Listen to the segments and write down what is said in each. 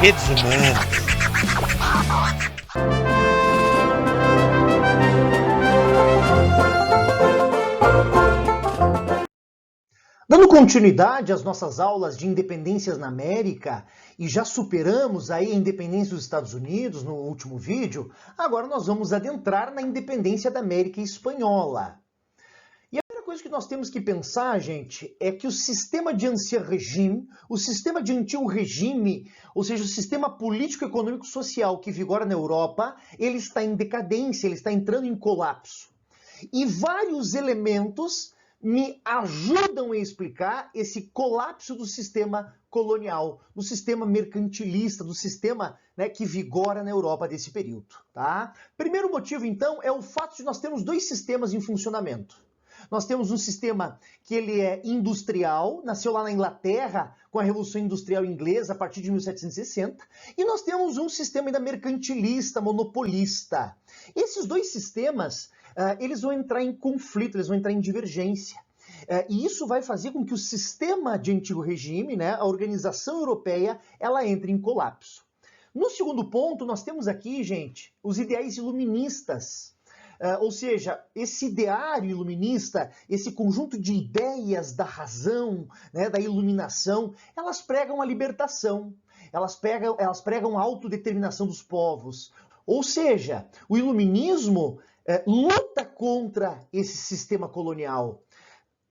Redes humanas. Dando continuidade às nossas aulas de independências na América, e já superamos aí a independência dos Estados Unidos no último vídeo, agora nós vamos adentrar na independência da América Espanhola. E a primeira coisa que nós temos que pensar, gente, é que o sistema de ancien régime, o sistema de antigo regime, ou seja, o sistema político, econômico e social que vigora na Europa, ele está em decadência, ele está entrando em colapso. E vários elementos me ajudam a explicar esse colapso do sistema colonial, do sistema mercantilista, do sistema, né, que vigora na Europa desse período. Tá? Primeiro motivo, então, é o fato de nós termos dois sistemas em funcionamento. Nós temos um sistema que ele é industrial, nasceu lá na Inglaterra com a Revolução Industrial Inglesa a partir de 1760, e nós temos um sistema ainda mercantilista, monopolista. Esses dois sistemas eles vão entrar em conflito, eles vão entrar em divergência. E isso vai fazer com que o sistema de antigo regime, né, a organização europeia, ela entre em colapso. No segundo ponto, nós temos aqui, gente, os ideais iluministas. Ou seja, esse ideário iluminista, esse conjunto de ideias da razão, né, da iluminação, elas pregam a libertação, elas pregam a autodeterminação dos povos. Ou seja, o iluminismo luta contra esse sistema colonial.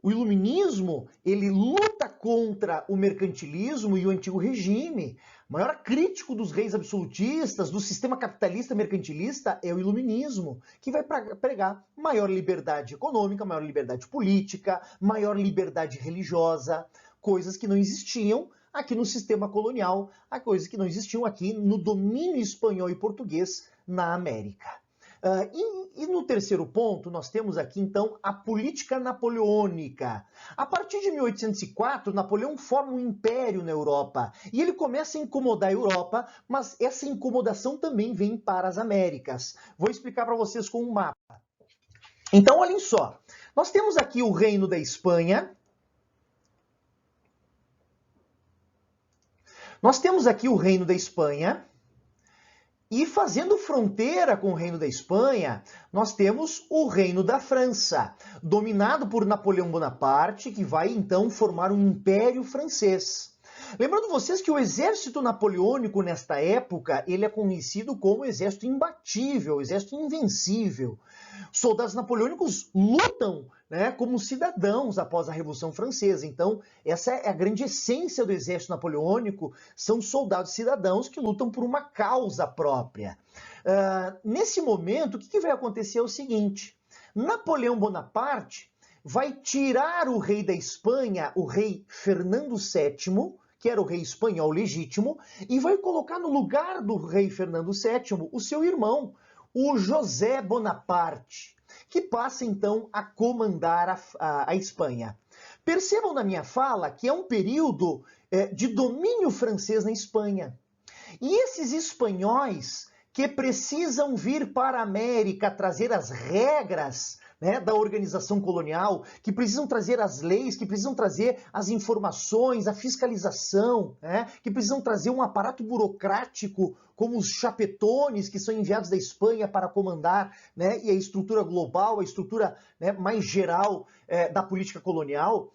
O iluminismo, ele luta contra o mercantilismo e o antigo regime. O maior crítico dos reis absolutistas, do sistema capitalista mercantilista, é o iluminismo, que vai pregar maior liberdade econômica, maior liberdade política, maior liberdade religiosa, coisas que não existiam aqui no sistema colonial, coisas que não existiam aqui no domínio espanhol e português na América. E no terceiro ponto, nós temos aqui, então, a política napoleônica. A partir de 1804, Napoleão forma um império na Europa, e ele começa a incomodar a Europa, mas essa incomodação também vem para as Américas. Vou explicar para vocês com um mapa. Então, olhem só, nós temos aqui o Reino da Espanha. Nós temos aqui o Reino da Espanha. E fazendo fronteira com o Reino da Espanha, nós temos o Reino da França, dominado por Napoleão Bonaparte, que vai então formar um império francês. Lembrando vocês que o exército napoleônico nesta época, ele é conhecido como exército imbatível, exército invencível. Soldados napoleônicos lutam, né, como cidadãos após a Revolução Francesa. Então, essa é a grande essência do exército napoleônico, são soldados cidadãos que lutam por uma causa própria. Nesse momento, o que vai acontecer é o seguinte: Napoleão Bonaparte vai tirar o rei da Espanha, o rei Fernando VII, que era o rei espanhol legítimo, e vai colocar no lugar do rei Fernando VII o seu irmão, o José Bonaparte, que passa então a comandar a Espanha. Percebam na minha fala que é um período de domínio francês na Espanha. E esses espanhóis que precisam vir para a América trazer as regras, né, da organização colonial, que precisam trazer as leis, que precisam trazer as informações, a fiscalização, né, que precisam trazer um aparato burocrático, como os chapetones que são enviados da Espanha para comandar, né, e a estrutura global, a estrutura, né, mais geral da política colonial.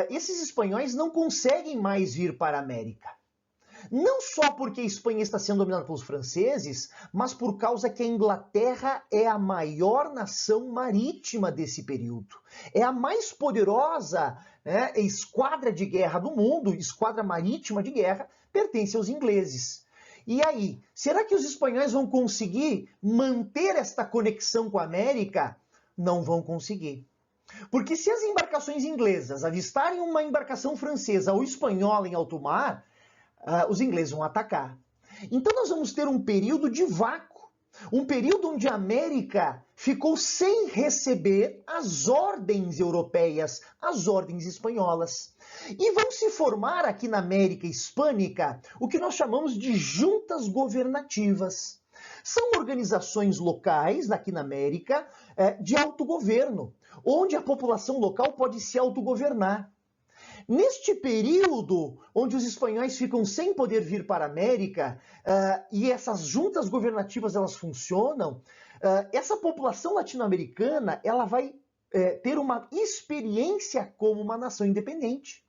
Esses espanhóis não conseguem mais vir para a América. Não só porque a Espanha está sendo dominada pelos franceses, mas por causa que a Inglaterra é a maior nação marítima desse período. É a mais poderosa, né, esquadra de guerra do mundo, esquadra marítima de guerra, pertence aos ingleses. E aí, será que os espanhóis vão conseguir manter esta conexão com a América? Não vão conseguir. Porque se as embarcações inglesas avistarem uma embarcação francesa ou espanhola em alto mar, os ingleses vão atacar. Então nós vamos ter um período de vácuo, um período onde a América ficou sem receber as ordens europeias, as ordens espanholas. E vão se formar aqui na América Hispânica o que nós chamamos de juntas governativas. São organizações locais, aqui na América, de autogoverno, onde a população local pode se autogovernar. Neste período, onde os espanhóis ficam sem poder vir para a América, e essas juntas governativas elas funcionam, essa população latino-americana ela vai ter uma experiência como uma nação independente.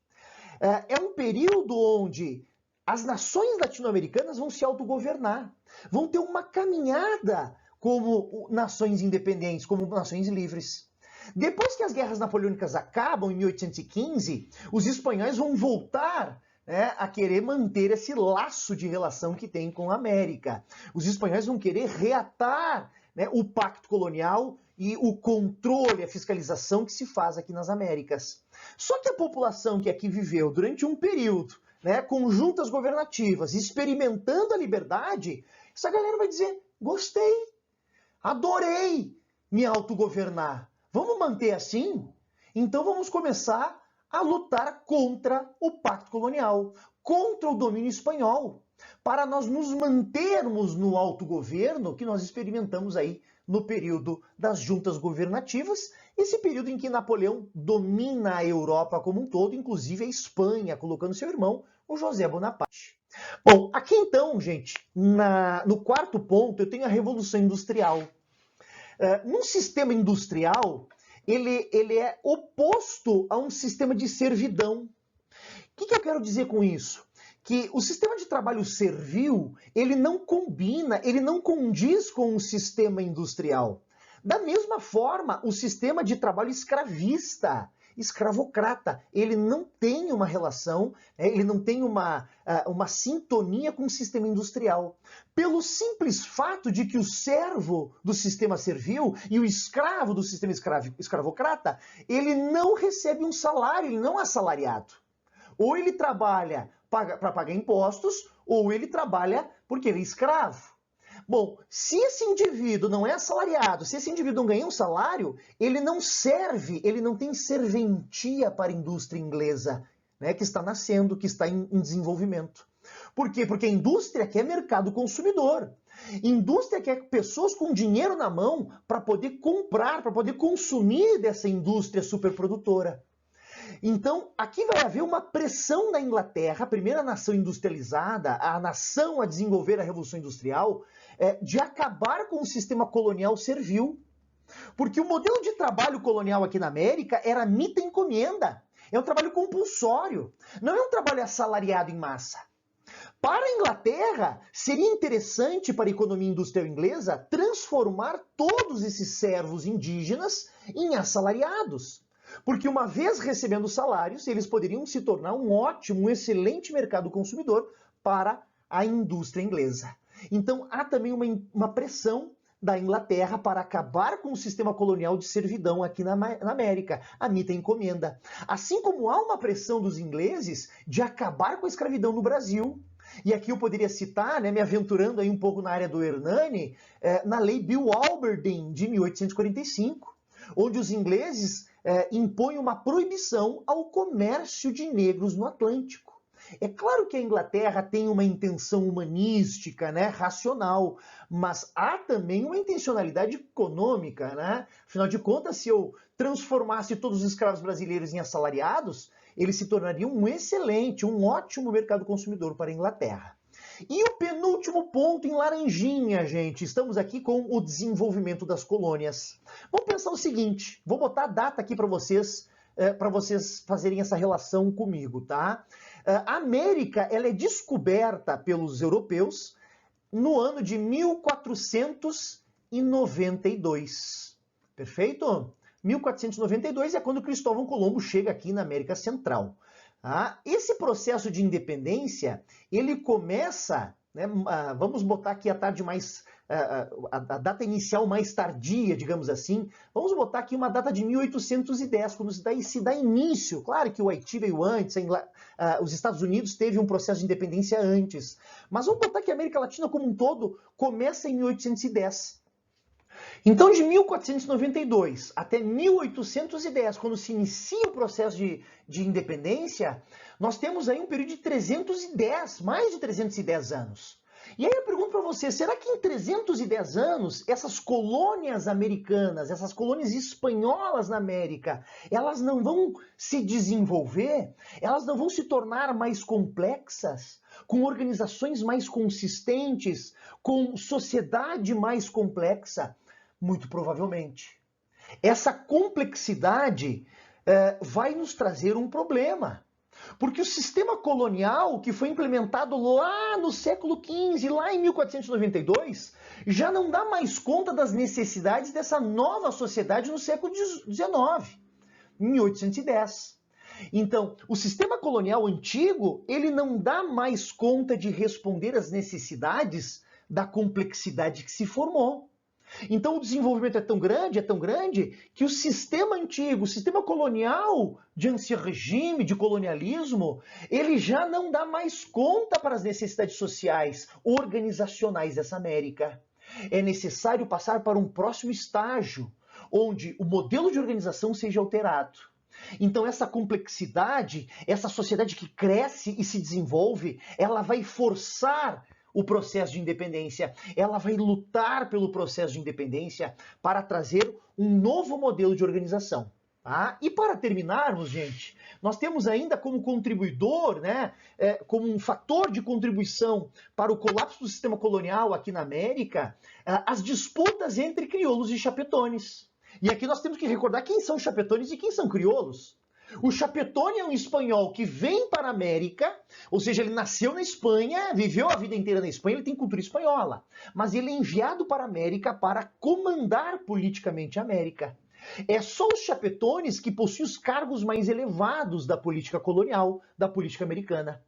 É um período onde as nações latino-americanas vão se autogovernar, vão ter uma caminhada como nações independentes, como nações livres. Depois que as guerras napoleônicas acabam, em 1815, os espanhóis vão voltar, né, a querer manter esse laço de relação que tem com a América. Os espanhóis vão querer reatar, né, o pacto colonial e o controle, a fiscalização que se faz aqui nas Américas. Só que a população que aqui viveu durante um período, né, com juntas governativas, experimentando a liberdade, essa galera vai dizer, gostei, adorei me autogovernar. Vamos manter assim? Então vamos começar a lutar contra o pacto colonial, contra o domínio espanhol, para nós nos mantermos no autogoverno que nós experimentamos aí no período das juntas governativas, esse período em que Napoleão domina a Europa como um todo, inclusive a Espanha, colocando seu irmão, o José Bonaparte. Bom, aqui então, gente, no quarto ponto, eu tenho a Revolução Industrial. Num sistema industrial, ele é oposto a um sistema de servidão. O que eu quero dizer com isso? Que o sistema de trabalho servil, ele não combina, ele não condiz com o sistema industrial. Da mesma forma, o sistema de trabalho escravista, escravocrata, ele não tem uma relação, ele não tem uma sintonia com o sistema industrial. Pelo simples fato de que o servo do sistema servil e o escravo do sistema escravocrata, ele não recebe um salário, ele não é assalariado. Ou ele trabalha para pagar impostos, ou ele trabalha porque ele é escravo. Bom, se esse indivíduo não é assalariado, se esse indivíduo não ganha um salário, ele não serve, ele não tem serventia para a indústria inglesa, né, que está nascendo, que está em desenvolvimento. Por quê? Porque a indústria quer mercado consumidor. Indústria quer pessoas com dinheiro na mão para poder comprar, para poder consumir dessa indústria superprodutora. Então, aqui vai haver uma pressão da Inglaterra, a primeira nação industrializada, a nação a desenvolver a Revolução Industrial, de acabar com o sistema colonial servil. Porque o modelo de trabalho colonial aqui na América era mita e encomenda. É um trabalho compulsório, não é um trabalho assalariado em massa. Para a Inglaterra, seria interessante para a economia industrial inglesa transformar todos esses servos indígenas em assalariados. Porque uma vez recebendo salários, eles poderiam se tornar um ótimo, um excelente mercado consumidor para a indústria inglesa. Então há também uma pressão da Inglaterra para acabar com o sistema colonial de servidão aqui na América, a mita e encomenda. Assim como há uma pressão dos ingleses de acabar com a escravidão no Brasil. E aqui eu poderia citar, né, me aventurando aí um pouco na área do Hernani, na lei Bill-Alberdin de 1845, onde os ingleses impõem uma proibição ao comércio de negros no Atlântico. É claro que a Inglaterra tem uma intenção humanística, né, racional, mas há também uma intencionalidade econômica, né? Afinal de contas, se eu transformasse todos os escravos brasileiros em assalariados, eles se tornariam um excelente, um ótimo mercado consumidor para a Inglaterra. E o penúltimo ponto em laranjinha, gente, estamos aqui com o desenvolvimento das colônias. Vamos pensar o seguinte, vou botar a data aqui para vocês fazerem essa relação comigo, tá? A América, ela é descoberta pelos europeus no ano de 1492. Perfeito? 1492 é quando Cristóvão Colombo chega aqui na América Central. Esse processo de independência, ele começa, né, vamos botar aqui a data inicial mais tardia, digamos assim, vamos botar aqui uma data de 1810, quando se dá início. Claro que o Haiti veio antes, os Estados Unidos teve um processo de independência antes, mas vamos botar que a América Latina como um todo começa em 1810. Então, de 1492 até 1810, quando se inicia o processo de independência, nós temos aí um período de 310, mais de 310 anos. E aí eu pergunto para você, será que em 310 anos, essas colônias americanas, essas colônias espanholas na América, elas não vão se desenvolver? Elas não vão se tornar mais complexas? Com organizações mais consistentes? Com sociedade mais complexa? Muito provavelmente. Essa complexidade vai nos trazer um problema. Porque o sistema colonial que foi implementado lá no século XV, lá em 1492, já não dá mais conta das necessidades dessa nova sociedade no século XIX, em 1810. Então, o sistema colonial antigo, ele não dá mais conta de responder às necessidades da complexidade que se formou. Então o desenvolvimento é tão grande, que o sistema antigo, o sistema colonial de ancien regime, de colonialismo, ele já não dá mais conta para as necessidades sociais, organizacionais dessa América. É necessário passar para um próximo estágio, onde o modelo de organização seja alterado. Então essa complexidade, essa sociedade que cresce e se desenvolve, ela vai forçar o processo de independência, ela vai lutar pelo processo de independência para trazer um novo modelo de organização. Tá? E para terminarmos, gente, nós temos ainda como contribuidor, como um fator de contribuição para o colapso do sistema colonial aqui na América, as disputas entre crioulos e chapetones. E aqui nós temos que recordar quem são chapetones e quem são crioulos. O chapetone é um espanhol que vem para a América, ou seja, ele nasceu na Espanha, viveu a vida inteira na Espanha, ele tem cultura espanhola. Mas ele é enviado para a América para comandar politicamente a América. É só os chapetones que possuem os cargos mais elevados da política colonial, da política americana.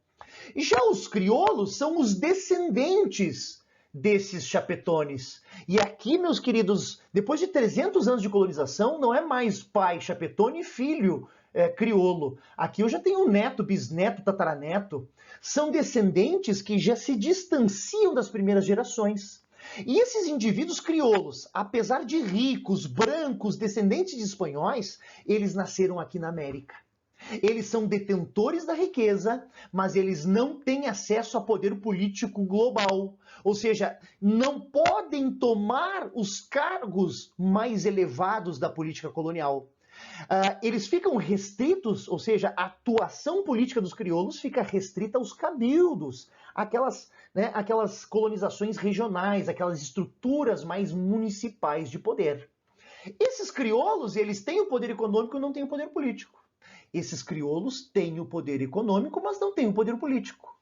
E já os crioulos são os descendentes desses chapetones. E aqui, meus queridos, depois de 300 anos de colonização, não é mais pai chapetone e filho crioulo. Aqui eu já tenho neto, bisneto, tataraneto. São descendentes que já se distanciam das primeiras gerações. E esses indivíduos crioulos, apesar de ricos, brancos, descendentes de espanhóis, eles nasceram aqui na América. Eles são detentores da riqueza, mas eles não têm acesso a poder político global. Ou seja, não podem tomar os cargos mais elevados da política colonial. Eles ficam restritos, ou seja, a atuação política dos crioulos fica restrita aos cabildos, aquelas colonizações regionais, aquelas estruturas mais municipais de poder. Esses crioulos, eles têm o poder econômico e não têm o poder político. Esses crioulos têm o poder econômico, mas não têm o poder político.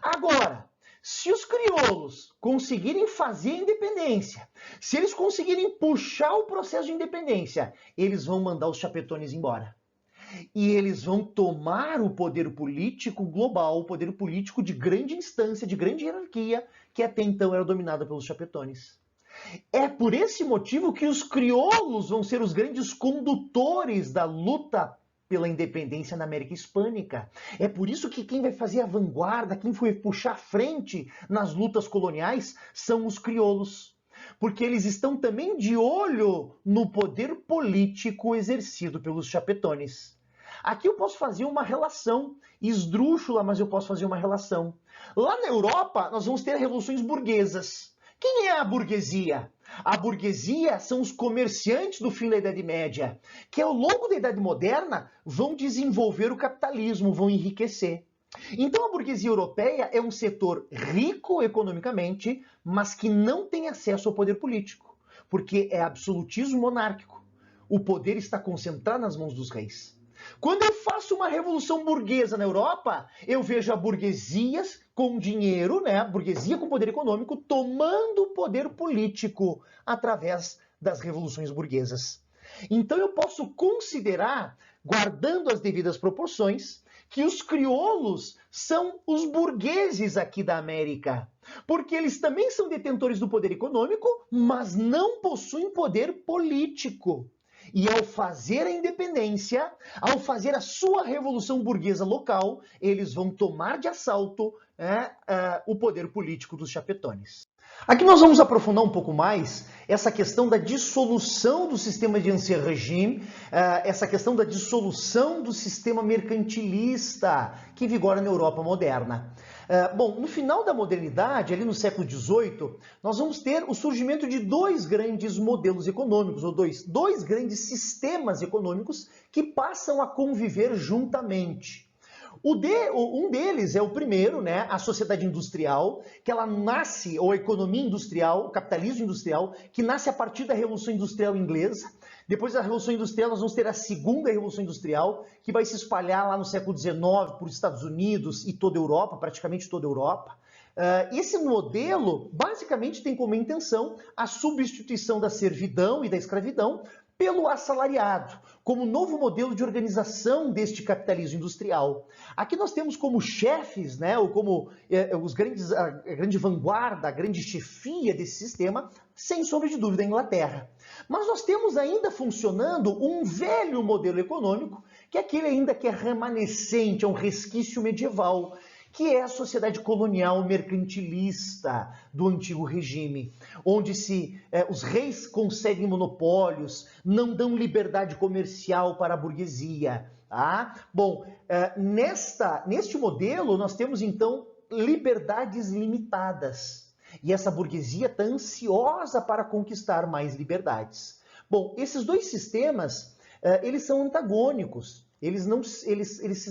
Agora, se os crioulos conseguirem fazer a independência, se eles conseguirem puxar o processo de independência, eles vão mandar os chapetones embora. E eles vão tomar o poder político global, o poder político de grande instância, de grande hierarquia, que até então era dominada pelos chapetones. É por esse motivo que os crioulos vão ser os grandes condutores da luta pela independência na América Hispânica. É por isso que quem vai fazer a vanguarda, quem foi puxar a frente nas lutas coloniais, são os crioulos. Porque eles estão também de olho no poder político exercido pelos chapetones. Aqui eu posso fazer uma relação esdrúxula, mas eu posso fazer uma relação. Lá na Europa, nós vamos ter revoluções burguesas. Quem é a burguesia? A burguesia são os comerciantes do fim da Idade Média, que ao longo da Idade Moderna vão desenvolver o capitalismo, vão enriquecer. Então a burguesia europeia é um setor rico economicamente, mas que não tem acesso ao poder político, porque é absolutismo monárquico. O poder está concentrado nas mãos dos reis. Quando eu faço uma revolução burguesa na Europa, eu vejo a burguesia com dinheiro, a burguesia com poder econômico, tomando o poder político através das revoluções burguesas. Então eu posso considerar, guardando as devidas proporções, que os crioulos são os burgueses aqui da América, porque eles também são detentores do poder econômico, mas não possuem poder político. E ao fazer a independência, ao fazer a sua revolução burguesa local, eles vão tomar de assalto o poder político dos chapetones. Aqui nós vamos aprofundar um pouco mais essa questão da dissolução do sistema de ancien régime, essa questão da dissolução do sistema mercantilista que vigora na Europa moderna. Bom, no final da modernidade, ali no século XVIII, nós vamos ter o surgimento de dois grandes modelos econômicos, ou dois grandes sistemas econômicos que passam a conviver juntamente. Um deles é o primeiro, né, a sociedade industrial, que ela nasce, ou a economia industrial, o capitalismo industrial, que nasce a partir da Revolução Industrial Inglesa. Depois da Revolução Industrial, nós vamos ter a segunda Revolução Industrial, que vai se espalhar lá no século XIX por Estados Unidos e toda a Europa, praticamente toda a Europa. Esse modelo, basicamente, tem como intenção a substituição da servidão e da escravidão pelo assalariado, como novo modelo de organização deste capitalismo industrial. Aqui nós temos como chefes, né, ou como a grande vanguarda, a grande chefia desse sistema, sem sombra de dúvida, a Inglaterra. Mas nós temos ainda funcionando um velho modelo econômico, que é aquele ainda que é remanescente, é um resquício medieval, que é a sociedade colonial mercantilista do antigo regime, onde os reis conseguem monopólios, não dão liberdade comercial para a burguesia. Tá? Bom, neste modelo nós temos então liberdades limitadas, e essa burguesia está ansiosa para conquistar mais liberdades. Bom, esses dois sistemas, eles são antagônicos, eles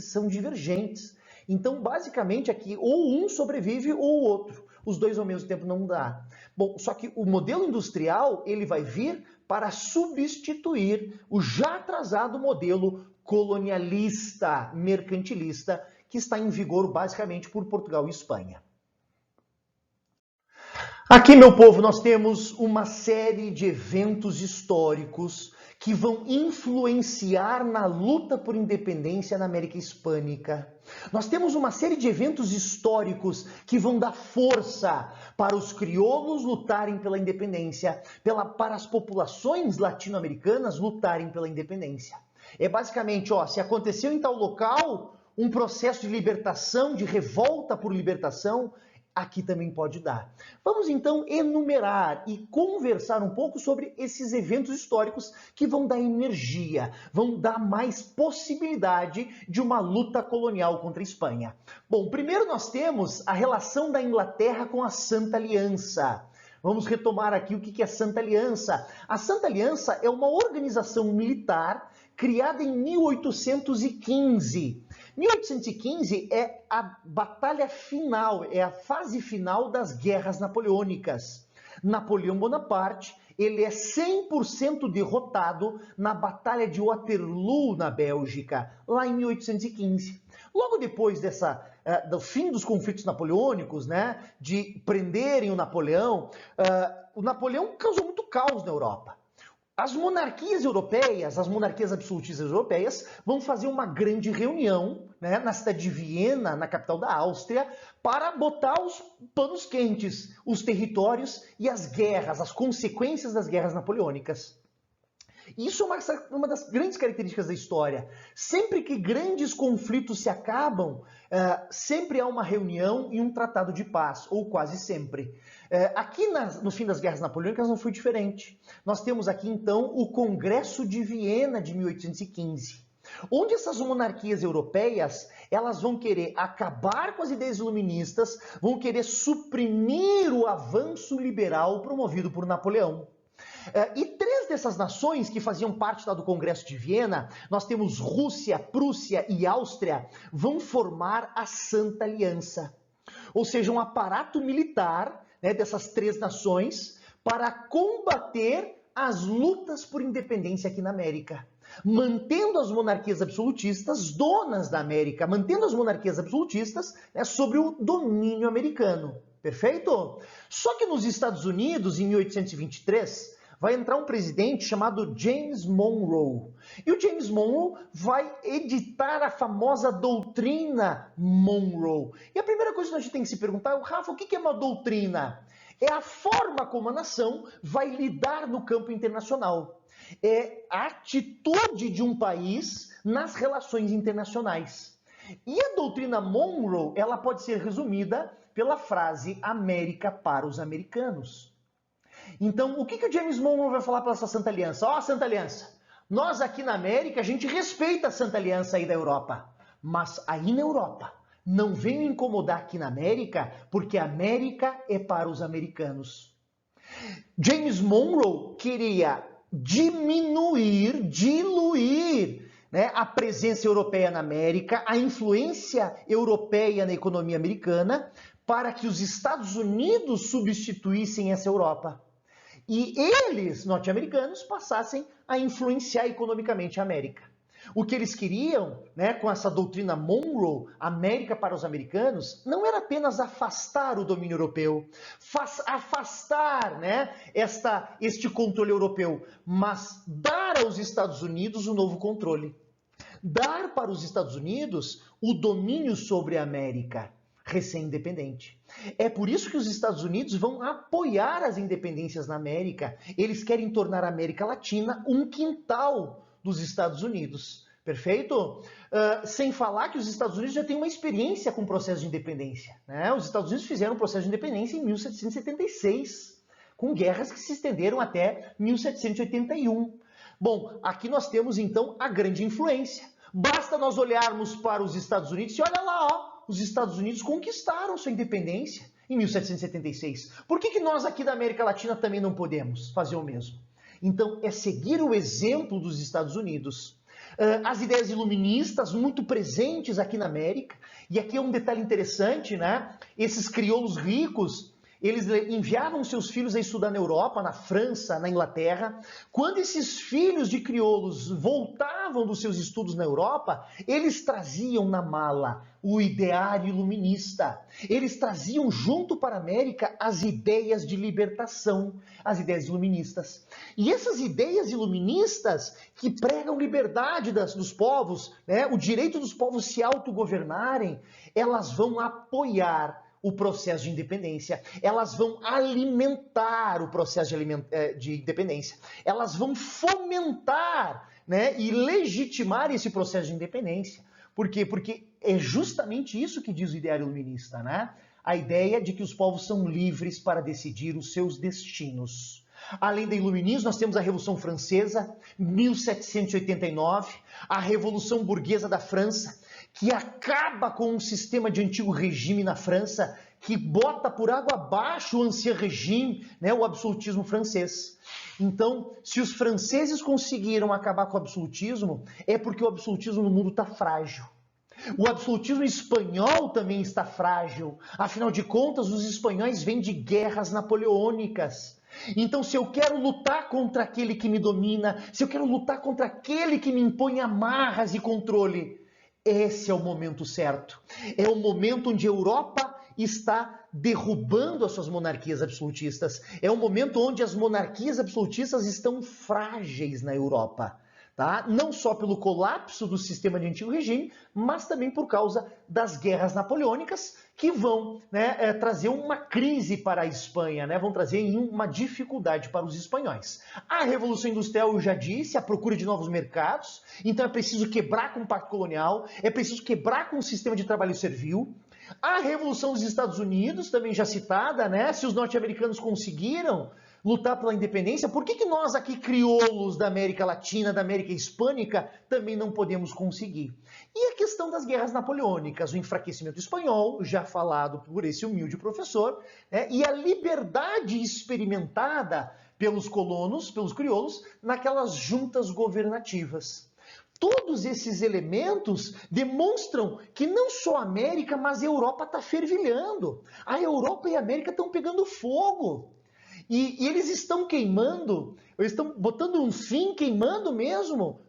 são divergentes. Então, basicamente, aqui, ou um sobrevive ou o outro. Os dois ao mesmo tempo não dá. Bom, só que o modelo industrial, ele vai vir para substituir o já atrasado modelo colonialista, mercantilista, que está em vigor, basicamente, por Portugal e Espanha. Aqui, meu povo, nós temos uma série de eventos históricos que vão influenciar na luta por independência na América Hispânica. Nós temos uma série de eventos históricos que vão dar força para os crioulos lutarem pela independência, para as populações latino-americanas lutarem pela independência. É basicamente, se aconteceu em tal local um processo de libertação, de revolta por libertação, aqui também pode dar. Vamos então enumerar e conversar um pouco sobre esses eventos históricos que vão dar energia, vão dar mais possibilidade de uma luta colonial contra a Espanha. Bom, primeiro nós temos a relação da Inglaterra com a Santa Aliança. Vamos retomar aqui o que é a Santa Aliança. A Santa Aliança é uma organização militar criada em 1815. 1815 é a batalha final, é a fase final das guerras napoleônicas. Napoleão Bonaparte, ele é 100% derrotado na Batalha de Waterloo, na Bélgica, lá em 1815. Logo depois do fim dos conflitos napoleônicos, né, de prenderem o Napoleão causou muito caos na Europa. As monarquias europeias, as monarquias absolutistas europeias, vão fazer uma grande reunião, né, na cidade de Viena, na capital da Áustria, para botar os panos quentes, os territórios e as guerras, as consequências das guerras napoleônicas. Isso é uma das grandes características da história. Sempre que grandes conflitos se acabam, sempre há uma reunião e um tratado de paz, ou quase sempre. Aqui no fim das guerras napoleônicas não foi diferente. Nós temos aqui então o Congresso de Viena de 1815, onde essas monarquias europeias elas vão querer acabar com as ideias iluministas, vão querer suprimir o avanço liberal promovido por Napoleão. E três dessas nações que faziam parte do Congresso de Viena, nós temos Rússia, Prússia e Áustria, vão formar a Santa Aliança. Ou seja, um aparato militar, né, dessas três nações para combater as lutas por independência aqui na América. Mantendo as monarquias absolutistas donas da América, mantendo as monarquias absolutistas, né, sobre o domínio americano. Perfeito? Só que nos Estados Unidos, em 1823, vai entrar um presidente chamado James Monroe. E o James Monroe vai editar a famosa doutrina Monroe. E a primeira coisa que a gente tem que se perguntar é, Rafa, o que é uma doutrina? É a forma como a nação vai lidar no campo internacional. É a atitude de um país nas relações internacionais. E a doutrina Monroe, ela pode ser resumida pela frase América para os americanos. Então, o que o James Monroe vai falar para essa Santa Aliança? Ó, Santa Aliança, nós aqui na América, a gente respeita a Santa Aliança aí da Europa, mas aí na Europa, não venham incomodar aqui na América, porque a América é para os americanos. James Monroe queria diminuir, diluir, né, a presença europeia na América, a influência europeia na economia americana, para que os Estados Unidos substituíssem essa Europa. E eles, norte-americanos, passassem a influenciar economicamente a América. O que eles queriam, né, com essa doutrina Monroe, América para os americanos, não era apenas afastar o domínio europeu, afastar, né, este controle europeu, mas dar aos Estados Unidos um novo controle. Dar para os Estados Unidos o domínio sobre a América recém-independente. É por isso que os Estados Unidos vão apoiar as independências na América. Eles querem tornar a América Latina um quintal dos Estados Unidos. Perfeito? Sem falar que os Estados Unidos já têm uma experiência com o processo de independência, né? Os Estados Unidos fizeram o processo de independência em 1776, com guerras que se estenderam até 1781. Bom, aqui nós temos então a grande influência. Basta nós olharmos para os Estados Unidos e olha lá, ó, os Estados Unidos conquistaram sua independência em 1776. Por que nós aqui da América Latina também não podemos fazer o mesmo? Então, é seguir o exemplo dos Estados Unidos. As ideias iluministas muito presentes aqui na América, e aqui é um detalhe interessante, né? Esses crioulos ricos, eles enviavam seus filhos a estudar na Europa, na França, na Inglaterra. Quando esses filhos de crioulos voltavam dos seus estudos na Europa, eles traziam na mala o ideário iluminista. Eles traziam junto para a América as ideias de libertação, as ideias iluministas. E essas ideias iluministas que pregam liberdade dos povos, né, o direito dos povos se autogovernarem, elas vão apoiar o processo de independência, elas vão alimentar o processo de independência, elas vão fomentar, né, e legitimar esse processo de independência. Por quê? Porque é justamente isso que diz o ideário iluminista, né? A ideia de que os povos são livres para decidir os seus destinos. Além do iluminismo, nós temos a Revolução Francesa, 1789, a Revolução Burguesa da França, que acaba com um sistema de antigo regime na França, que bota por água abaixo o ancien regime, né, o absolutismo francês. Então, se os franceses conseguiram acabar com o absolutismo, é porque o absolutismo no mundo está frágil. O absolutismo espanhol também está frágil. Afinal de contas, os espanhóis vêm de guerras napoleônicas. Então, se eu quero lutar contra aquele que me domina, se eu quero lutar contra aquele que me impõe amarras e controle, esse é o momento certo. É o momento onde a Europa está derrubando as suas monarquias absolutistas. É o momento onde as monarquias absolutistas estão frágeis na Europa. Tá? Não só pelo colapso do sistema de antigo regime, mas também por causa das guerras napoleônicas, que vão, né, trazer uma crise para a Espanha, né? Vão trazer uma dificuldade para os espanhóis. A Revolução Industrial, eu já disse, a procura de novos mercados, então é preciso quebrar com o Pacto Colonial, é preciso quebrar com o sistema de trabalho servil. A Revolução dos Estados Unidos, também já citada, né? Se os norte-americanos conseguiram lutar pela independência, por que nós aqui, crioulos da América Latina, da América Hispânica, também não podemos conseguir? E a questão das guerras napoleônicas, o enfraquecimento espanhol, já falado por esse humilde professor, né, e a liberdade experimentada pelos colonos, pelos crioulos, naquelas juntas governativas. Todos esses elementos demonstram que não só a América, mas a Europa está fervilhando. A Europa e a América estão pegando fogo. E eles estão queimando, eles estão botando um fim, queimando mesmo,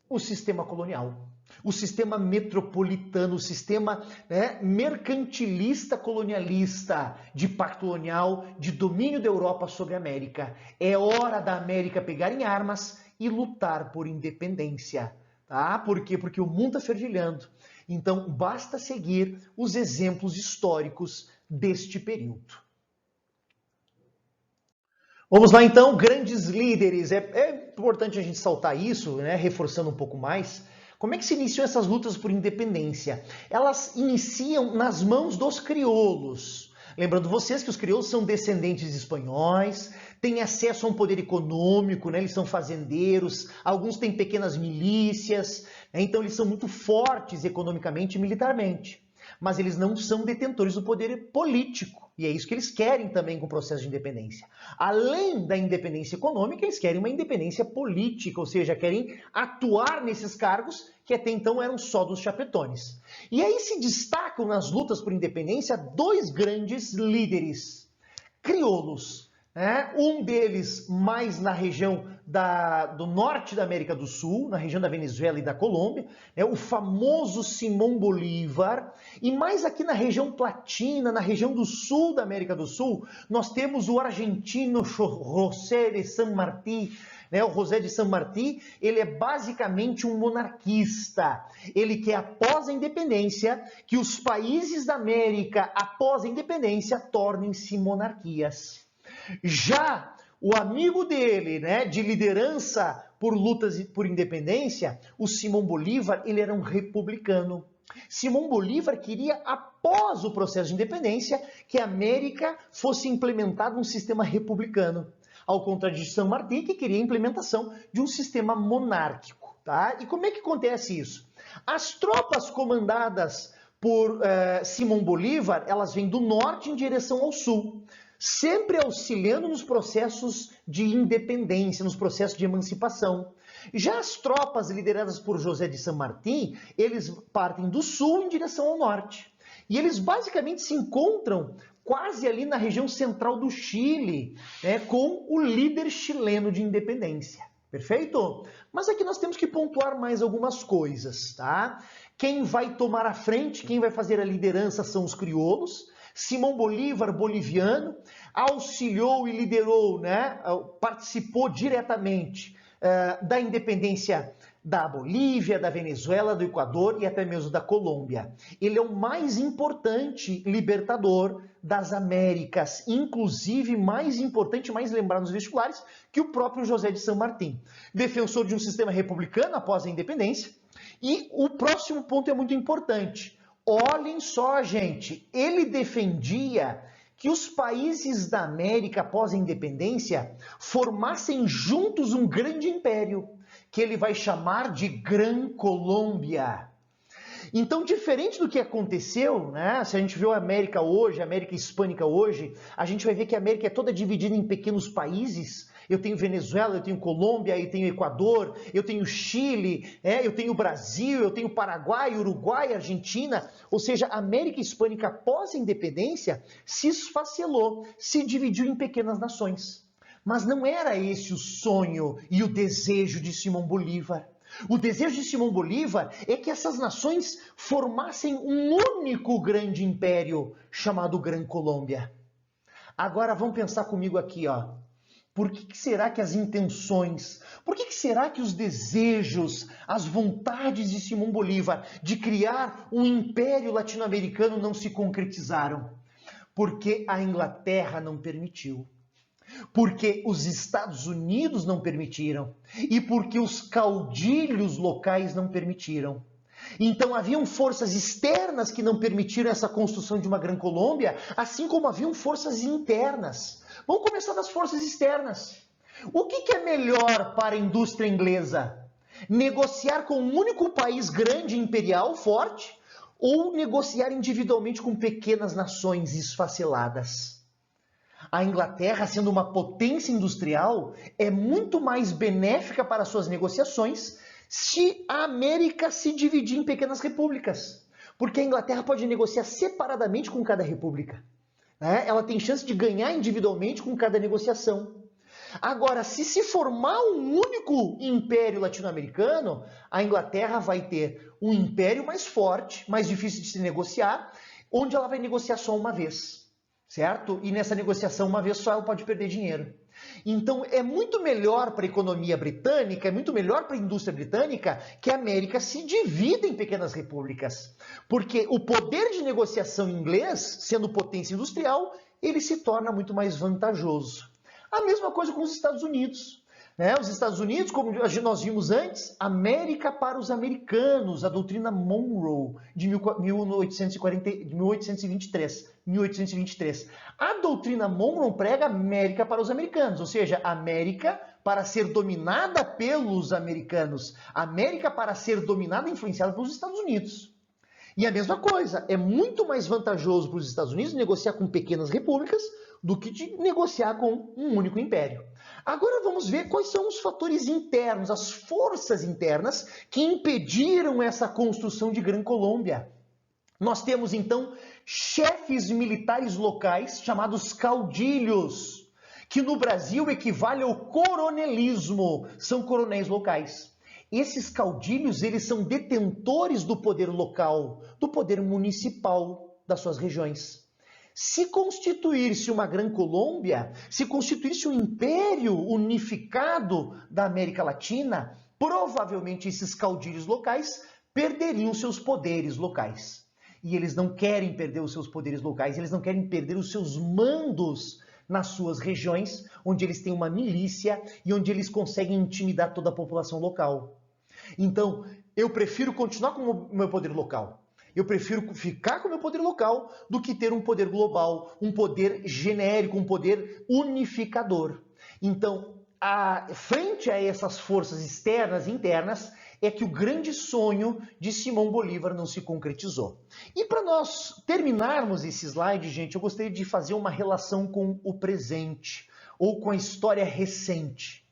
o sistema colonial, o sistema metropolitano, o sistema, né, mercantilista colonialista, de pacto colonial, de domínio da Europa sobre a América. É hora da América pegar em armas e lutar por independência. Tá? Por quê? Porque o mundo está fervilhando. Então, basta seguir os exemplos históricos deste período. Vamos lá então, grandes líderes. É importante a gente saltar isso, né, reforçando um pouco mais. Como é que se iniciam essas lutas por independência? Elas iniciam nas mãos dos crioulos. Lembrando vocês que os crioulos são descendentes de espanhóis, têm acesso a um poder econômico, né? Eles são fazendeiros, alguns têm pequenas milícias, né? Então eles são muito fortes economicamente e militarmente. Mas eles não são detentores do poder político. E é isso que eles querem também com o processo de independência. Além da independência econômica, eles querem uma independência política, ou seja, querem atuar nesses cargos que até então eram só dos chapetones. E aí se destacam nas lutas por independência dois grandes líderes, crioulos. Um deles mais na região do norte da América do Sul, na região da Venezuela e da Colômbia, o famoso Simón Bolívar, e mais aqui na região platina, na região do sul da América do Sul, nós temos o argentino José de San Martín. O José de San Martín, ele é basicamente um monarquista. Ele quer, após a independência, que os países da América, após a independência, tornem-se monarquias. Já o amigo dele, de liderança por lutas por independência, o Simón Bolívar, ele era um republicano. Simón Bolívar queria, após o processo de independência, que a América fosse implementado um sistema republicano. Ao contrário de San Martín, que queria a implementação de um sistema monárquico. Tá? E como é que acontece isso? As tropas comandadas por Simón Bolívar, elas vêm do norte em direção ao sul, sempre auxiliando nos processos de independência, nos processos de emancipação. Já as tropas lideradas por José de San Martín, eles partem do sul em direção ao norte. E eles basicamente se encontram quase ali na região central do Chile, com o líder chileno de independência. Perfeito? Mas aqui nós temos que pontuar mais algumas coisas, tá? Quem vai tomar a frente, quem vai fazer a liderança são os crioulos. Simón Bolívar, boliviano, auxiliou e liderou, participou diretamente da independência da Bolívia, da Venezuela, do Equador e até mesmo da Colômbia. Ele é o mais importante libertador das Américas, inclusive mais importante, mais lembrado nos vestibulares, que o próprio José de San Martín. Defensor de um sistema republicano após a independência. E o próximo ponto é muito importante. Olhem só, gente, ele defendia que os países da América após a independência formassem juntos um grande império, que ele vai chamar de Gran Colômbia. Então, diferente do que aconteceu, se a gente vê a América hoje, a América hispânica hoje, a gente vai ver que a América é toda dividida em pequenos países. Eu tenho Venezuela, eu tenho Colômbia, eu tenho Equador, eu tenho Chile, eu tenho Brasil, eu tenho Paraguai, Uruguai, Argentina. Ou seja, a América hispânica após a independência se esfacelou, se dividiu em pequenas nações. Mas não era esse o sonho e o desejo de Simón Bolívar. O desejo de Simón Bolívar é que essas nações formassem um único grande império chamado Gran Colômbia. Agora vamos pensar comigo aqui, Por que será que as intenções, por que será que os desejos, as vontades de Simón Bolívar de criar um império latino-americano não se concretizaram? Porque a Inglaterra não permitiu. Porque os Estados Unidos não permitiram. E porque os caudilhos locais não permitiram. Então haviam forças externas que não permitiram essa construção de uma Gran Colômbia, assim como haviam forças internas. Vamos começar das forças externas. O que é melhor para a indústria inglesa? Negociar com um único país grande, imperial, forte, ou negociar individualmente com pequenas nações esfaceladas? A Inglaterra, sendo uma potência industrial, é muito mais benéfica para suas negociações se a América se dividir em pequenas repúblicas. Porque a Inglaterra pode negociar separadamente com cada república. Ela tem chance de ganhar individualmente com cada negociação. Agora, se formar um único império latino-americano, a Inglaterra vai ter um império mais forte, mais difícil de se negociar, onde ela vai negociar só uma vez, certo? E nessa negociação, uma vez só, ela pode perder dinheiro. Então, é muito melhor para a economia britânica, é muito melhor para a indústria britânica que a América se divida em pequenas repúblicas. Porque o poder de negociação inglês, sendo potência industrial, ele se torna muito mais vantajoso. A mesma coisa com os Estados Unidos. Né? Os Estados Unidos, como nós vimos antes, América para os americanos, a doutrina Monroe, de 1823. A doutrina Monroe prega América para os americanos, ou seja, América para ser dominada pelos americanos, América para ser dominada e influenciada pelos Estados Unidos. E a mesma coisa, é muito mais vantajoso para os Estados Unidos negociar com pequenas repúblicas do que de negociar com um único império. Agora vamos ver quais são os fatores internos, as forças internas que impediram essa construção de Gran Colômbia. Nós temos então chefes militares locais chamados caudilhos, que no Brasil equivale ao coronelismo, são coronéis locais. Esses caudilhos, eles são detentores do poder local, do poder municipal das suas regiões. Se constituir-se uma Gran Colômbia, se constituir-se um império unificado da América Latina, provavelmente esses caudilhos locais perderiam seus poderes locais. E eles não querem perder os seus poderes locais, eles não querem perder os seus mandos nas suas regiões, onde eles têm uma milícia e onde eles conseguem intimidar toda a população local. Então, eu prefiro continuar com o meu poder local. Eu prefiro ficar com o meu poder local do que ter um poder global, um poder genérico, um poder unificador. Então, frente a essas forças externas e internas, é que o grande sonho de Simão Bolívar não se concretizou. E para nós terminarmos esse slide, gente, eu gostaria de fazer uma relação com o presente, ou com a história recente.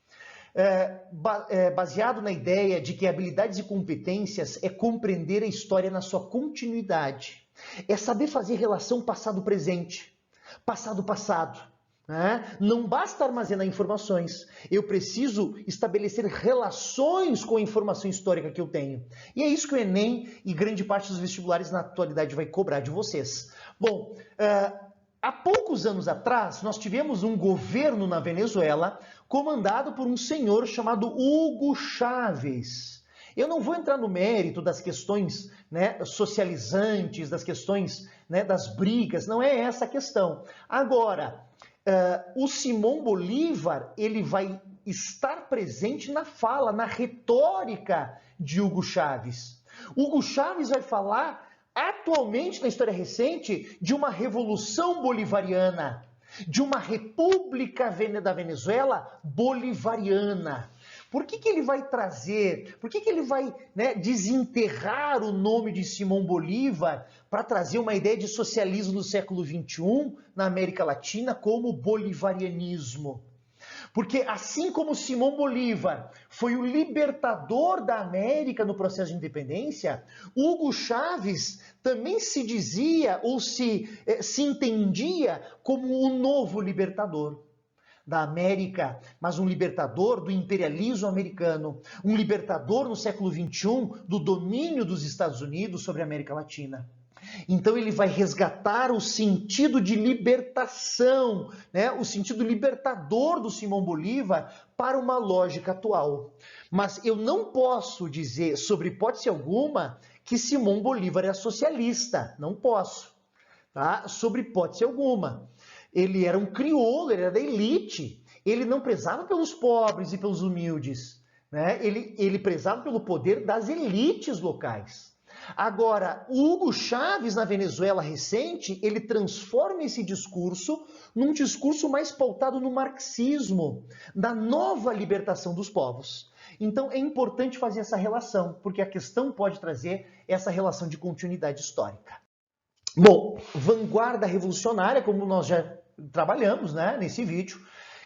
Baseado na ideia de que habilidades e competências é compreender a história na sua continuidade. É saber fazer relação passado-presente, passado-passado. Né? Não basta armazenar informações, eu preciso estabelecer relações com a informação histórica que eu tenho. E é isso que o Enem e grande parte dos vestibulares na atualidade vai cobrar de vocês. Bom, há poucos anos atrás, nós tivemos um governo na Venezuela comandado por um senhor chamado Hugo Chávez. Eu não vou entrar no mérito das questões, né, socializantes, das questões, né, das brigas, não é essa a questão. Agora, o Simão Bolívar, ele vai estar presente na fala, na retórica de Hugo Chávez. Hugo Chávez vai falar atualmente na história recente de uma revolução bolivariana, de uma república da Venezuela bolivariana. Por que ele vai trazer, por que ele vai, né, desenterrar o nome de Simão Bolívar para trazer uma ideia de socialismo no século XXI na América Latina como bolivarianismo? Porque assim como Simão Bolívar foi o libertador da América no processo de independência, Hugo Chávez também se dizia ou se entendia como o novo libertador da América, mas um libertador do imperialismo americano, um libertador no século XXI do domínio dos Estados Unidos sobre a América Latina. Então ele vai resgatar o sentido de libertação, né? O sentido libertador do Simão Bolívar para uma lógica atual. Mas eu não posso dizer, sobre hipótese alguma, que Simão Bolívar é socialista. Não posso, tá? Sobre hipótese alguma. Ele era um crioulo, ele era da elite. Ele não prezava pelos pobres e pelos humildes, né? Ele prezava pelo poder das elites locais. Agora, o Hugo Chávez, na Venezuela recente, ele transforma esse discurso num discurso mais pautado no marxismo, da nova libertação dos povos. Então, é importante fazer essa relação, porque a questão pode trazer essa relação de continuidade histórica. Bom, vanguarda revolucionária, como nós já trabalhamos, né, nesse vídeo,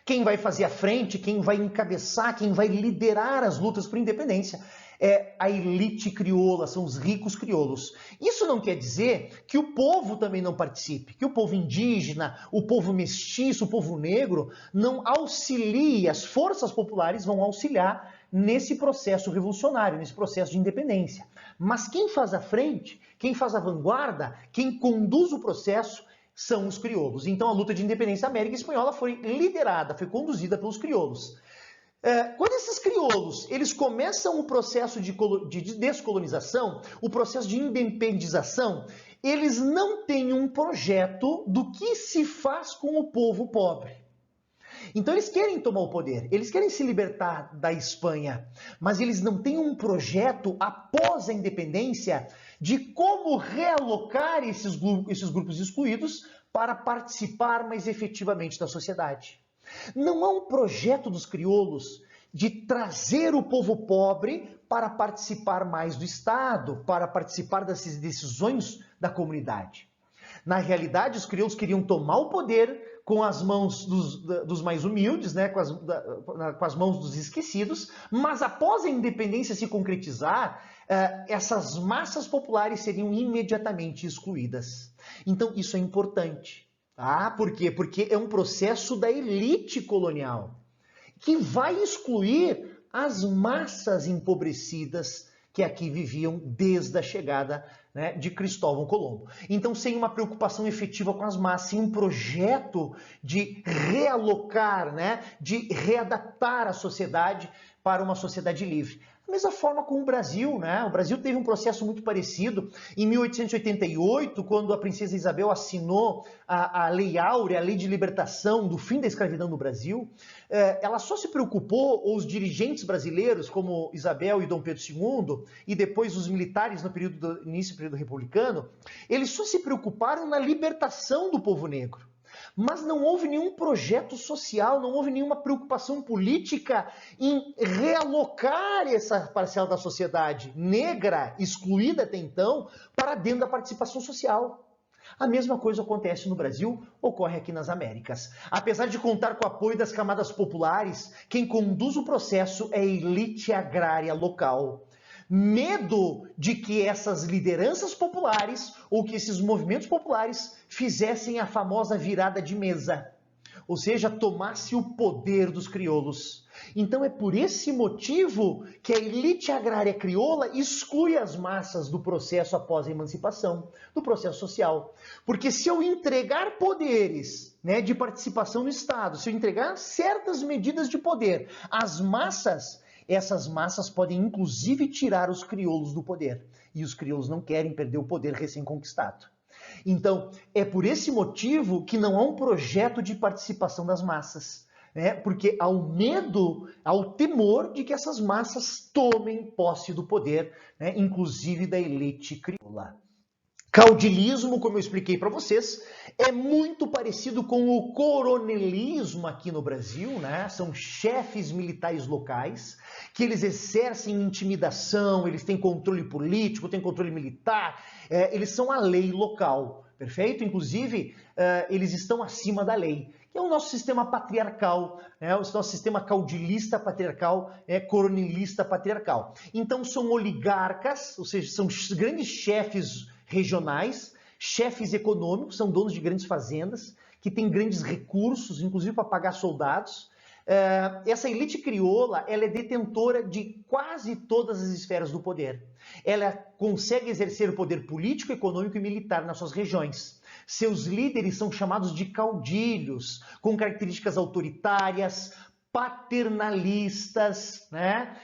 quem vai fazer a frente, quem vai encabeçar, quem vai liderar as lutas por independência é a elite crioula, são os ricos crioulos. Isso não quer dizer que o povo também não participe, que o povo indígena, o povo mestiço, o povo negro não auxilie, as forças populares vão auxiliar nesse processo revolucionário, nesse processo de independência. Mas quem faz a frente, quem faz a vanguarda, quem conduz o processo são os crioulos. Então a luta de independência da América Espanhola foi liderada, foi conduzida pelos crioulos. Quando esses crioulos eles começam o processo de descolonização, o processo de independização, eles não têm um projeto do que se faz com o povo pobre. Então eles querem tomar o poder, eles querem se libertar da Espanha, mas eles não têm um projeto após a independência de como realocar esses grupos excluídos para participar mais efetivamente da sociedade. Não há um projeto dos crioulos de trazer o povo pobre para participar mais do Estado, para participar das decisões da comunidade. Na realidade, os crioulos queriam tomar o poder com as mãos dos mais humildes, né, com as mãos dos esquecidos, mas após a independência se concretizar, essas massas populares seriam imediatamente excluídas. Então, isso é importante. Ah, por quê? Porque é um processo da elite colonial que vai excluir as massas empobrecidas que aqui viviam desde a chegada, né, de Cristóvão Colombo. Então, sem uma preocupação efetiva com as massas, sem um projeto de realocar, né, de readaptar a sociedade para uma sociedade livre. Da mesma forma com o Brasil, né? O Brasil teve um processo muito parecido. Em 1888, quando a princesa Isabel assinou a Lei Áurea, a Lei de Libertação do fim da escravidão no Brasil, ela só se preocupou, ou os dirigentes brasileiros, como Isabel e Dom Pedro II, e depois os militares no início do período republicano, eles só se preocuparam na libertação do povo negro. Mas não houve nenhum projeto social, não houve nenhuma preocupação política em realocar essa parcela da sociedade negra, excluída até então, para dentro da participação social. A mesma coisa acontece no Brasil, ocorre aqui nas Américas. Apesar de contar com o apoio das camadas populares, quem conduz o processo é a elite agrária local. Medo de que essas lideranças populares ou que esses movimentos populares fizessem a famosa virada de mesa, ou seja, tomasse o poder dos crioulos. Então é por esse motivo que a elite agrária crioula exclui as massas do processo após a emancipação, do processo social. Porque se eu entregar poderes, né, de participação no Estado, se eu entregar certas medidas de poder às massas, essas massas podem inclusive tirar os crioulos do poder. E os crioulos não querem perder o poder recém-conquistado. Então, é por esse motivo que não há um projeto de participação das massas, né? Porque há o medo, há o temor de que essas massas tomem posse do poder, né? Inclusive da elite crioula. Caudilismo, como eu expliquei para vocês, é muito parecido com o coronelismo aqui no Brasil, né? São chefes militares locais que eles exercem intimidação, eles têm controle político, têm controle militar, eles são a lei local, perfeito? Inclusive, eles estão acima da lei, que é o nosso sistema patriarcal, né? O nosso sistema caudilista patriarcal, coronelista patriarcal. Então são oligarcas, ou seja, são grandes chefes regionais, chefes econômicos, são donos de grandes fazendas, que têm grandes recursos, inclusive para pagar soldados. Essa elite crioula, ela é detentora de quase todas as esferas do poder. Ela consegue exercer o poder político, econômico e militar nas suas regiões. Seus líderes são chamados de caudilhos, com características autoritárias, paternalistas, né?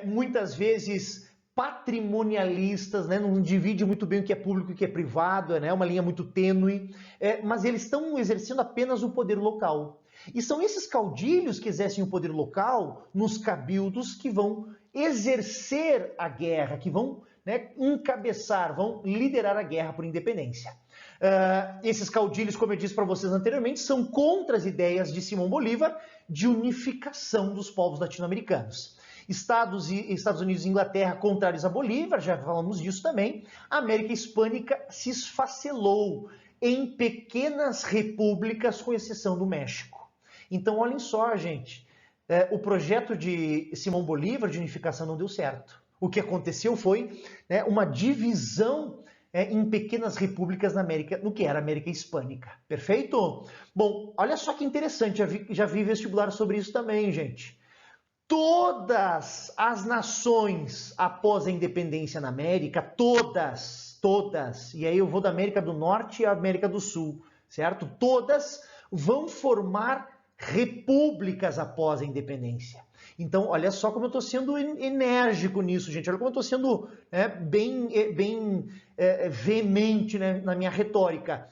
Muitas vezes patrimonialistas, né? Não divide muito bem o que é público e o que é privado, né? Uma linha muito tênue, mas eles estão exercendo apenas o poder local. E são esses caudilhos que exercem o poder local nos cabildos que vão exercer a guerra, que vão, né, encabeçar, vão liderar a guerra por independência. Esses caudilhos, como eu disse para vocês anteriormente, são contra as ideias de Simão Bolívar de unificação dos povos latino-americanos. Estados Unidos e Inglaterra contrários a Bolívar, já falamos disso também. A América Hispânica se esfacelou em pequenas repúblicas, com exceção do México. Então, olhem só, gente, o projeto de Simão Bolívar de unificação não deu certo. O que aconteceu foi, né, uma divisão em pequenas repúblicas na América, no que era a América Hispânica. Perfeito? Bom, olha só que interessante, já vi vestibular sobre isso também, gente. Todas as nações após a independência na América, todas, e aí eu vou da América do Norte à América do Sul, certo? Todas vão formar repúblicas após a independência. Então, olha só como eu estou sendo enérgico nisso, gente. Olha como eu estou sendo bem veemente, né, na minha retórica.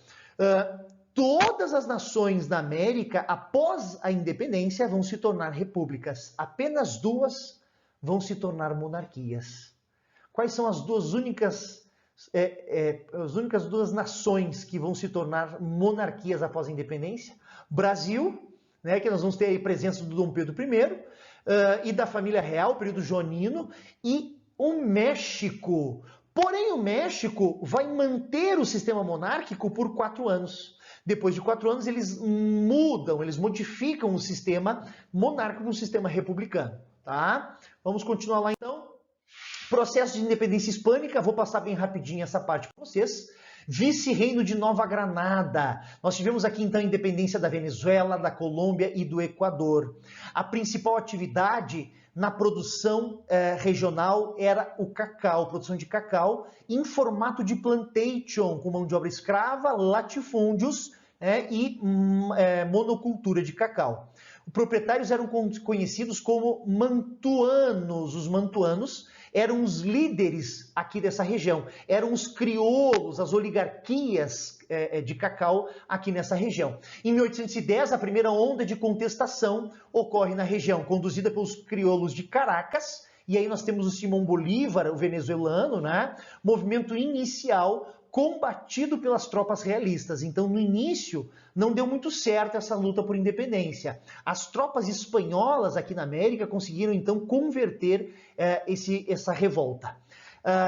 todas as nações da América, após a independência, vão se tornar repúblicas. Apenas 2 vão se tornar monarquias. Quais são as duas únicas 2 nações que vão se tornar monarquias após a independência? Brasil, né, que nós vamos ter aí presença do Dom Pedro I, e da família real, período joanino, e o México. Porém, o México vai manter o sistema monárquico por 4 anos. Depois de 4 anos, eles modificam o sistema monárquico para um sistema republicano. Tá? Vamos continuar lá então. Processo de independência hispânica, vou passar bem rapidinho essa parte para vocês. Vice-reino de Nova Granada. Nós tivemos aqui então a independência da Venezuela, da Colômbia e do Equador. A principal atividade na produção regional era o cacau, produção de cacau em formato de plantation, com mão de obra escrava, latifúndios e monocultura de cacau. Os proprietários eram conhecidos como mantuanos. Os mantuanos eram os líderes aqui dessa região, eram os crioulos, as oligarquias de cacau aqui nessa região. Em 1810, a primeira onda de contestação ocorre na região, conduzida pelos crioulos de Caracas, e aí nós temos o Simão Bolívar, o venezuelano, né? Movimento inicial combatido pelas tropas realistas. Então, no início, não deu muito certo essa luta por independência. As tropas espanholas aqui na América conseguiram, então, converter essa revolta.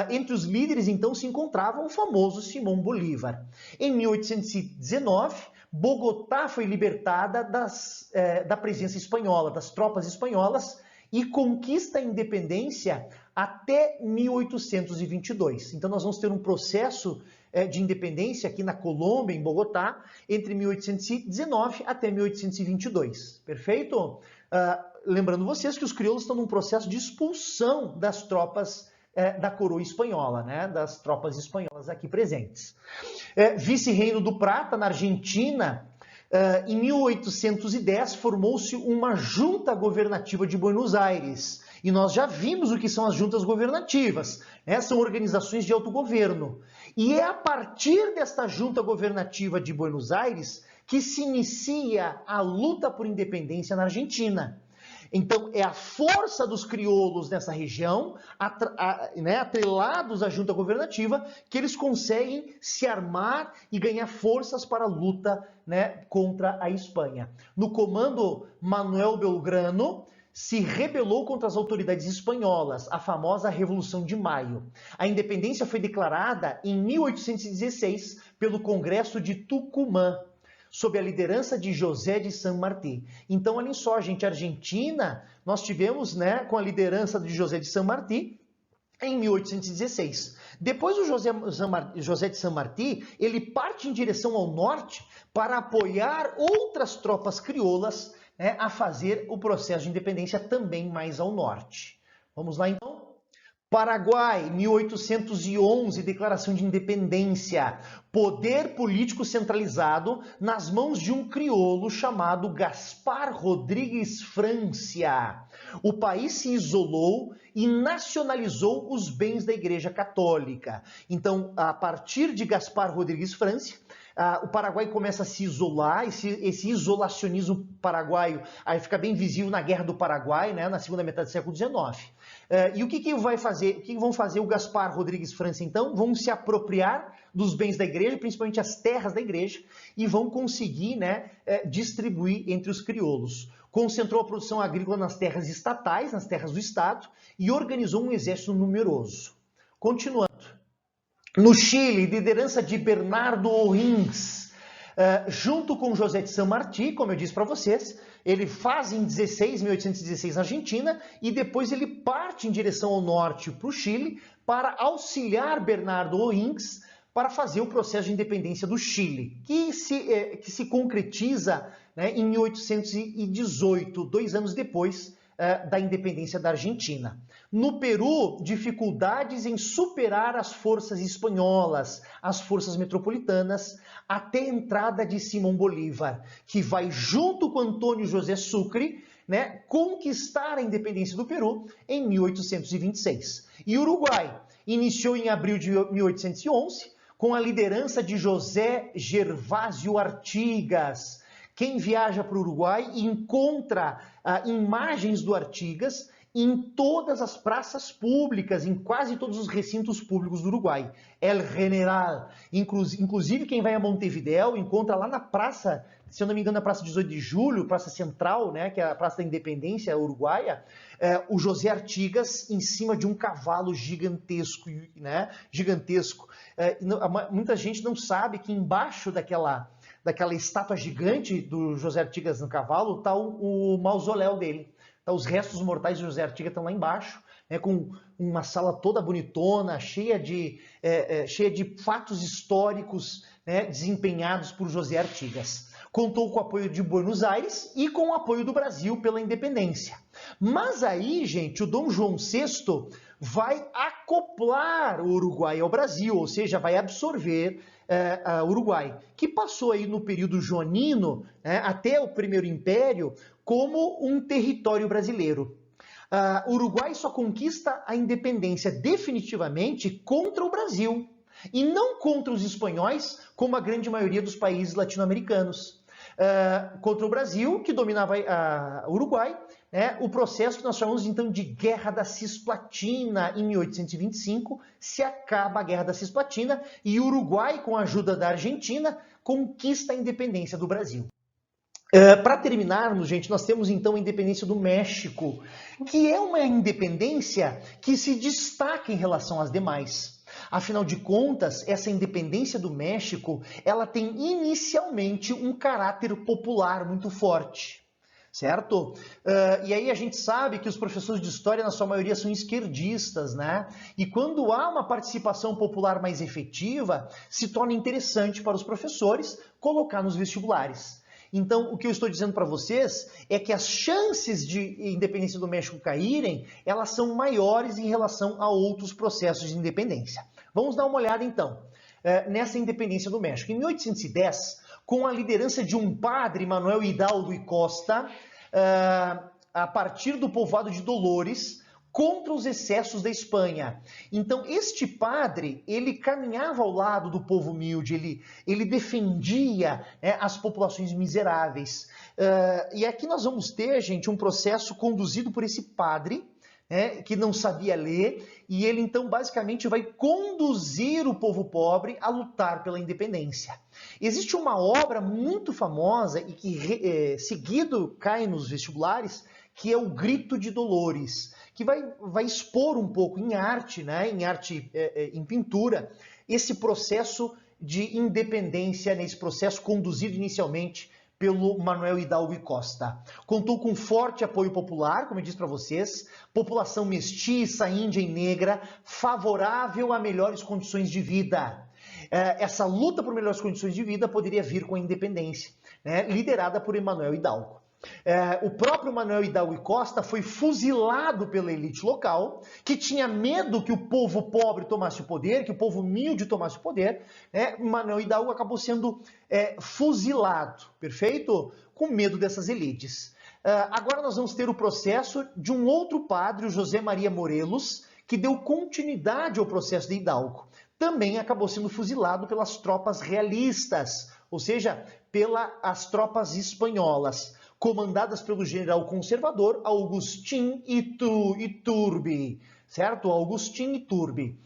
Entre os líderes, então, se encontrava o famoso Simão Bolívar. Em 1819, Bogotá foi libertada da presença espanhola, das tropas espanholas, e conquista a independência até 1822. Então nós vamos ter um processo de independência aqui na Colômbia, em Bogotá, entre 1819 até 1822. Perfeito? Lembrando vocês que os crioulos estão num processo de expulsão das tropas da coroa espanhola, né? Das tropas espanholas aqui presentes. Vice-reino do Prata, na Argentina. Em 1810, formou-se uma junta governativa de Buenos Aires. E nós já vimos o que são as juntas governativas, né? São organizações de autogoverno. E é a partir desta junta governativa de Buenos Aires que se inicia a luta por independência na Argentina. Então, é a força dos crioulos nessa região, atrelados à junta governativa, que eles conseguem se armar e ganhar forças para a luta, né, contra a Espanha. No comando, Manuel Belgrano se rebelou contra as autoridades espanholas, a famosa Revolução de Maio. A independência foi declarada em 1816 pelo Congresso de Tucumã, sob a liderança de José de San Martín. Então, olhem só, gente, a Argentina, nós tivemos, né, com a liderança de José de San Martín, em 1816. Depois o José de San Martín, ele parte em direção ao norte para apoiar outras tropas crioulas, né, a fazer o processo de independência também mais ao norte. Vamos lá, então? Paraguai, 1811, declaração de independência. Poder político centralizado nas mãos de um crioulo chamado Gaspar Rodrigues Francia. O país se isolou e nacionalizou os bens da Igreja Católica. Então, a partir de Gaspar Rodrigues Francia, o Paraguai começa a se isolar, esse isolacionismo paraguaio aí fica bem visível na Guerra do Paraguai, né, na segunda metade do século XIX. E o que vai fazer? O que vão fazer o Gaspar Rodrigues Francia, então? Vão se apropriar dos bens da igreja, principalmente as terras da igreja, e vão conseguir, né, distribuir entre os crioulos. Concentrou a produção agrícola nas terras estatais, nas terras do Estado, e organizou um exército numeroso. Continuando. No Chile, liderança de Bernardo O'Higgins, junto com José de San Martín, como eu disse para vocês, ele faz em 1816 na Argentina e depois ele parte em direção ao norte para o Chile para auxiliar Bernardo O'Higgins para fazer o processo de independência do Chile, que se concretiza, né, em 1818, 2 anos depois da independência da Argentina. No Peru, dificuldades em superar as forças espanholas, as forças metropolitanas, até a entrada de Simão Bolívar, que vai junto com Antônio José Sucre, né, conquistar a independência do Peru em 1826. E Uruguai iniciou em abril de 1811 com a liderança de José Gervásio Artigas. Quem viaja para o Uruguai encontra imagens do Artigas em todas as praças públicas, em quase todos os recintos públicos do Uruguai. El General, inclusive quem vai a Montevidéu, encontra lá na praça, se eu não me engano, na Praça 18 de Julho, Praça Central, né, que é a Praça da Independência uruguaia, o José Artigas em cima de um cavalo gigantesco, né, gigantesco. Muita gente não sabe que embaixo daquela estátua gigante do José Artigas no cavalo está o mausoléu dele. Então, os restos mortais de José Artigas estão lá embaixo, né, com uma sala toda bonitona, cheia de fatos históricos, né, desempenhados por José Artigas. Contou com o apoio de Buenos Aires e com o apoio do Brasil pela independência. Mas aí, gente, o Dom João VI vai acoplar o Uruguai ao Brasil, ou seja, vai absorver o Uruguai, que passou aí no período joanino, né, até o Primeiro Império, como um território brasileiro. O Uruguai só conquista a independência definitivamente contra o Brasil, e não contra os espanhóis, como a grande maioria dos países latino-americanos. Contra o Brasil, que dominava o Uruguai, né, o processo que nós chamamos então de Guerra da Cisplatina, em 1825, se acaba a Guerra da Cisplatina e o Uruguai, com a ajuda da Argentina, conquista a independência do Brasil. Para terminarmos, gente, nós temos então a independência do México, que é uma independência que se destaca em relação às demais. Afinal de contas, essa independência do México, ela tem inicialmente um caráter popular muito forte, certo? E aí a gente sabe que os professores de história, na sua maioria, são esquerdistas, né? E quando há uma participação popular mais efetiva, se torna interessante para os professores colocar nos vestibulares. Então, o que eu estou dizendo para vocês é que as chances de independência do México caírem, elas são maiores em relação a outros processos de independência. Vamos dar uma olhada, então, nessa independência do México. Em 1810, com a liderança de um padre, Manuel Hidalgo y Costa, a partir do povoado de Dolores, contra os excessos da Espanha. Então, este padre, ele caminhava ao lado do povo humilde, ele defendia, né, as populações miseráveis. E aqui nós vamos ter, gente, um processo conduzido por esse padre, né, que não sabia ler, e ele então basicamente vai conduzir o povo pobre a lutar pela independência. Existe uma obra muito famosa e que seguido cai nos vestibulares, que é o Grito de Dolores, que vai expor um pouco em arte, né, em pintura, esse processo de independência, nesse processo conduzido inicialmente pelo Manuel Hidalgo y Costa. Contou com forte apoio popular, como eu disse para vocês, população mestiça, índia e negra, favorável a melhores condições de vida. Essa luta por melhores condições de vida poderia vir com a independência, né, liderada por Manuel Hidalgo. O próprio Manuel Hidalgo y Costa foi fuzilado pela elite local, que tinha medo que o povo pobre tomasse o poder, que o povo humilde tomasse o poder. Manuel Hidalgo acabou sendo fuzilado, perfeito? Com medo dessas elites. Agora nós vamos ter o processo de um outro padre, o José Maria Morelos, que deu continuidade ao processo de Hidalgo. Também acabou sendo fuzilado pelas tropas realistas, ou seja, pelas tropas espanholas, comandadas pelo general conservador Agustín Iturbe, certo? Agustín Iturbe.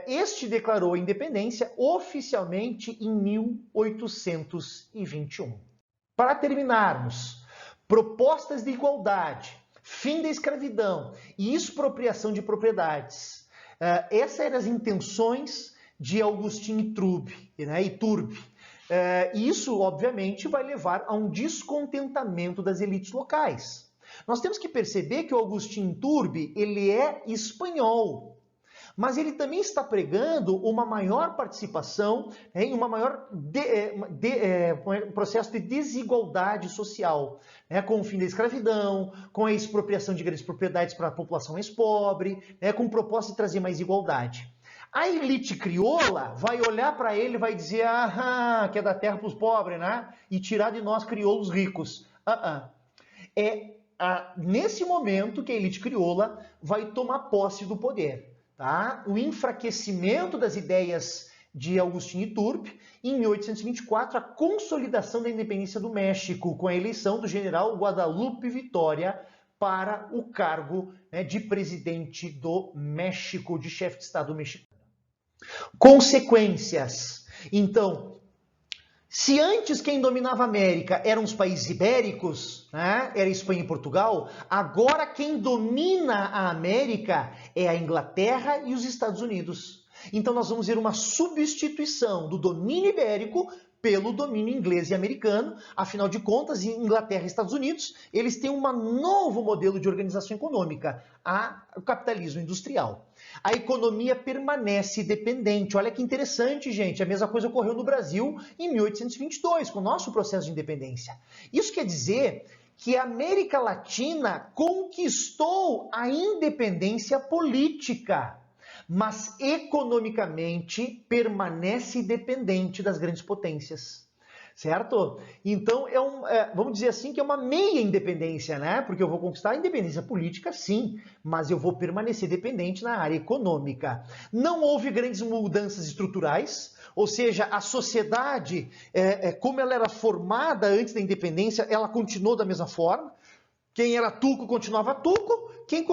Este declarou a independência oficialmente em 1821. Para terminarmos, propostas de igualdade, fim da escravidão e expropriação de propriedades. Essas eram as intenções de Agustín Iturbe, né? Isso, obviamente, vai levar a um descontentamento das elites locais. Nós temos que perceber que o Agustín Iturbe, ele é espanhol, mas ele também está pregando uma maior participação em uma maior processo de desigualdade social, né, com o fim da escravidão, com a expropriação de grandes propriedades para a população mais pobre, né, com o propósito de trazer mais igualdade. A elite crioula vai olhar para ele e vai dizer, que é da terra para os pobres, né? E tirar de nós crioulos ricos. Nesse momento que a elite crioula vai tomar posse do poder. Tá? O enfraquecimento das ideias de Agustín Iturbe, e em 1824 a consolidação da independência do México, com a eleição do general Guadalupe Victoria para o cargo, né, de presidente do México, de chefe de Estado mexicano. Consequências. Então, se antes quem dominava a América eram os países ibéricos, né, era Espanha e Portugal, agora quem domina a América é a Inglaterra e os Estados Unidos. Então nós vamos ver uma substituição do domínio ibérico pelo domínio inglês e americano. Afinal de contas, em Inglaterra e Estados Unidos, eles têm um novo modelo de organização econômica, o capitalismo industrial. A economia permanece dependente. Olha que interessante, gente. A mesma coisa ocorreu no Brasil em 1822, com o nosso processo de independência. Isso quer dizer que a América Latina conquistou a independência política, mas economicamente permanece dependente das grandes potências, certo? Então, vamos dizer assim que é uma meia independência, né? Porque eu vou conquistar a independência política, sim, mas eu vou permanecer dependente na área econômica. Não houve grandes mudanças estruturais, ou seja, a sociedade, como ela era formada antes da independência, ela continuou da mesma forma. Quem era tuco continuava tuco, quem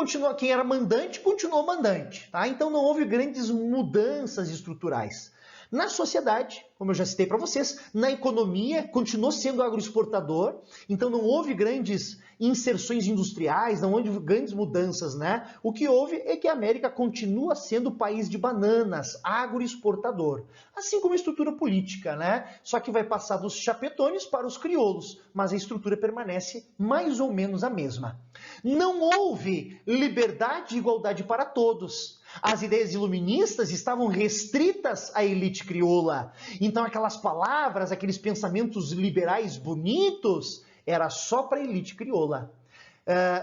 era mandante continuou mandante. Tá? Então não houve grandes mudanças estruturais. Na sociedade, como eu já citei para vocês, na economia continuou sendo agroexportador, então não houve grandes inserções industriais, não houve grandes mudanças, né? O que houve é que a América continua sendo país de bananas, agroexportador, assim como a estrutura política, né? Só que vai passar dos chapetones para os crioulos, mas a estrutura permanece mais ou menos a mesma. Não houve liberdade e igualdade para todos. As ideias iluministas estavam restritas à elite crioula. Então aquelas palavras, aqueles pensamentos liberais bonitos, era só para a elite crioula.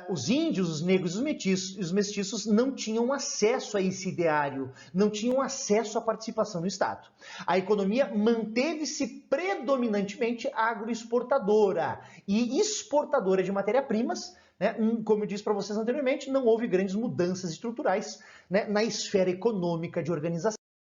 Os índios, os negros e os mestiços não tinham acesso a esse ideário, não tinham acesso à participação no Estado. A economia manteve-se predominantemente agroexportadora e exportadora de matéria-primas, né? Como eu disse para vocês anteriormente, não houve grandes mudanças estruturais, né, na esfera econômica de organização.